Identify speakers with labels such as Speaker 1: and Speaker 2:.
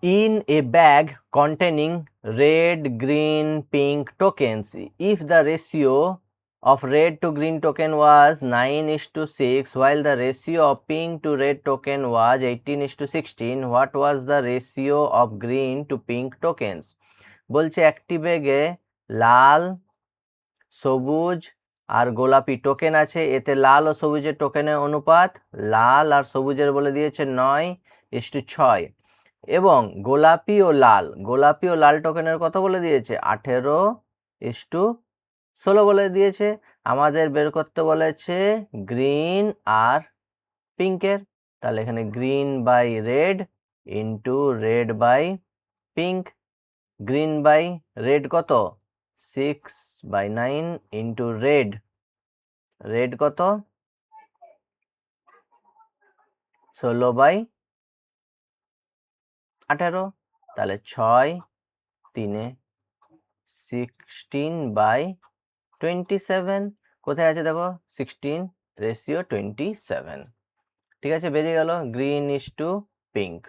Speaker 1: in a bag containing red, green, pink tokens. If the ratio of red to green token was 9:6, while the ratio of pink to red token was 18:16, what was the ratio of green to pink tokens? বলছে একটি ব্যাগে লাল, সবুজ আর গোলাপি token আছে, এতে লাল ও সবুজের টোকেনের অনুপাত লাল আর সবুজের বলে দিয়েছে 9:6, এবং গোলাপি ও লাল টোকেনের কত বলে দিয়েছে 18:16 বলে দিয়েছে। আমাদের বের করতে বলেছে গ্রিন আর পিঙ্কের, তাহলে এখানে green by red into red by pink. Green by red কত 6/9 ইন্টু রেড কত 16/18, তাহলে 6×3=16/27। কোথায় আছে দেখো 16:27। ঠিক আছে, বেরিয়ে গেল গ্রিন ইজ টু পিঙ্ক।